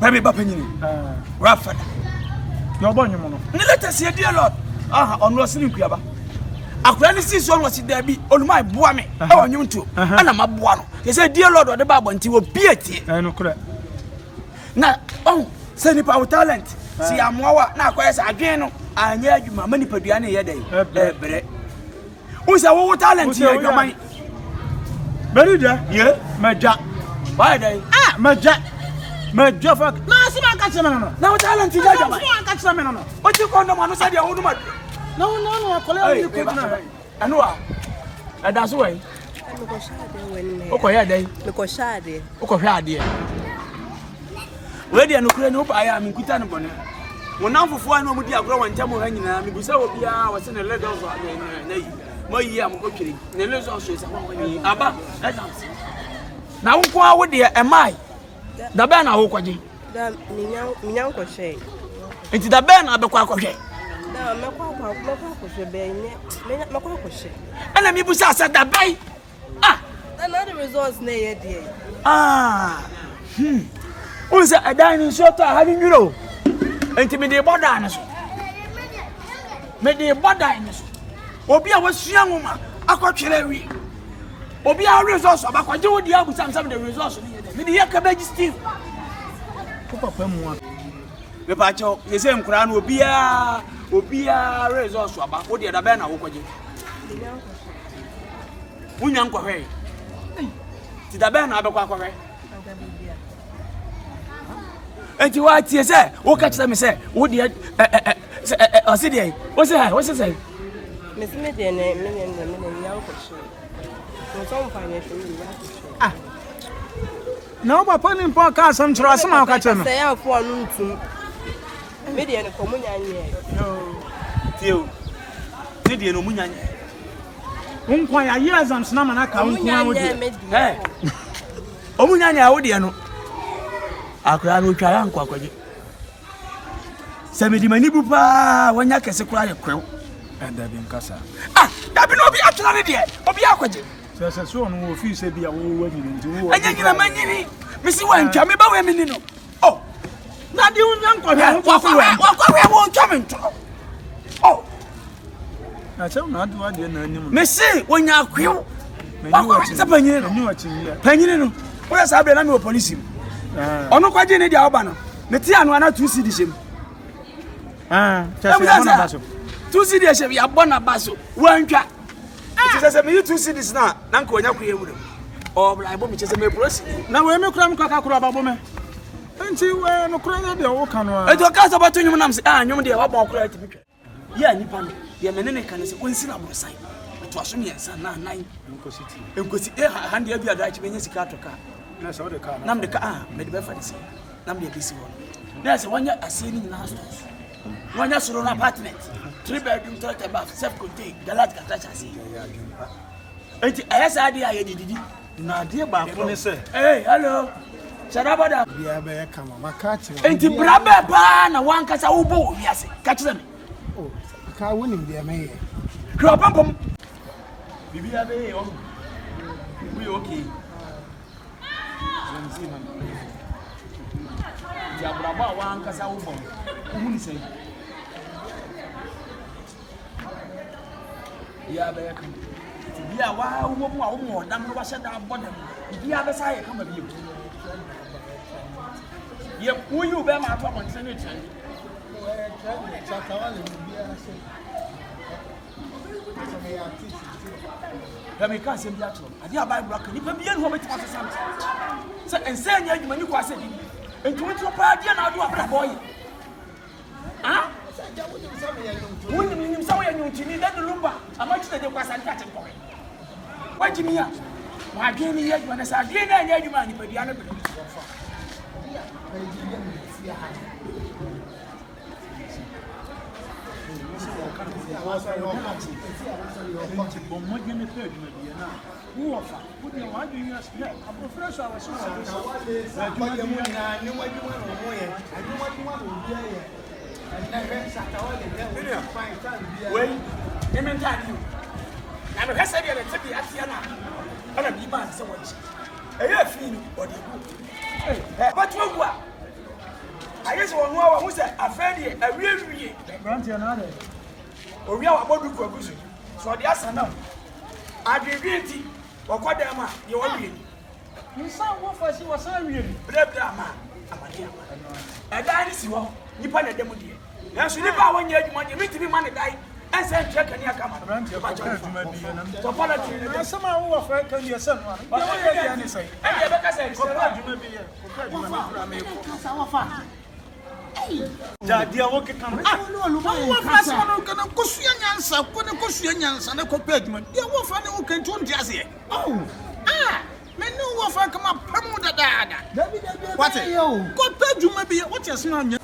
Baby Bapini. Rafa. Your boy, you know. Let us hear, dear Lord. On was in Kuaba. I couldn't see so much there be on my boy. Oh, you too. And I'm a buono. He said, dear Lord, or the Bible until piety. I know correct. Now, send it our talent. See, I'm more now, quite again. I hear you, my money per day. Who's our talent here? Your mind. Very good. Yeah, my jack. Why day? My jack. My jack. No, see my catch. Now, talent is a what you call the man who said your own mother? No, I know. And that's why. Okay, day. Because shady. Okay, where the Ukraine hope I am in Kutanabon. When now for one moment, I grow and tell me, because I was in a letter of my year. I'm cooking. The letters also is about now. What dear am I? The banner Okaji. The uncle say. It's the banner of the Quacoche. And let me put us at the bay. Another resource near dear. Who's a dining shelter having you know? Intimidate borders. Made the borders. Obia was young woman. I got cherry. Obia resource about what you would have some of the resource. Media cabbage still. The pacho, the same crown will be a resource about what the other banner will go. Unyanko Hay. Did the banner have a quack? And you are here, sir. What catch them, say? What do you say? What's it? What's it say? Miss Median and Uncle Show. No, but putting podcast some trust, some catch them. Say out for noon to Median Communion. No, Tidian Omunian. Unquire years and Snamanaka. Omunian, Audiano. I could try uncle. Samedi Manibupa, when you can say quiet quill. And there been Cassa. That be no be actually dear. Obiaquaji. There's a son who feels to be a woman. And you get a man, Missy Wayne, Jamaica women. Oh, not you, uncle. What won't come into? Oh, I shall not do what you know. Missy, when you are quill, what's a penny? Where's I been a police? Ono kwa je ne dia oba no ne ti anu ana 2 cedis em chese ya na baso 2 cedis ya ya bona baso wantwa chese me 2 cedis na nka onya kwa ewure o bla ibo me chese me prosi na we me kura me kwa kakura babo me enti we no kura ya de wo kan wa e to ka so bato nyum nam se nyum de wo bon kura ti bitwa ya nipa no ye me ne kan se onsi na borosai to aso ne ensa na nan enkosi hande abi ada chi benye sika to ka Nam the car, made the better. Nam the busy one. There's one year as seen in the house. 1 year solo apartment, 3 bedroom, toilet bath, self contained, the large catch. As idea, I did it. Now, dear Babu, say, hey, hello. Sarabada, we are bear come on my catch. Ain't the brother pan, one catch a ubo, yes, catch them. Oh, I can't win him, dear man. Crop up. We okay. Jabraba one kasa ubo. Who say? Ya be come. Bia wa wo mo dam no ba sha da bodam. Bia be say come be. Ye who you be ma to am tene tene. Let me can't say that. I dear Bible, can you be in home with something? So, and say, you when you was saying, and to a party and I'll do a boy. Ah? Wouldn't mean somewhere you need that lumber. How much did you was a catching boy? Why, Jimmy? Why, Jimmy, yet when I said, you money, but the other. I just want to know who said a fairly a real Grant another. Or we are about to go. So the answer now. I did it. Or what am I? You want me? You saw what for she was really. Brema. A dynasty. You put a demo. Now, she never one year you want to meet me money die. And send check and you come around your budget. Somehow who are can you son? But I didn't say. And you ever said, you may be a Jadia woke come. First one can Kusians, Kusians, and a compagnon. You will find who can turn Jazzy. Oh, men know what I come up. What's it? Go pay you maybe what you're saying.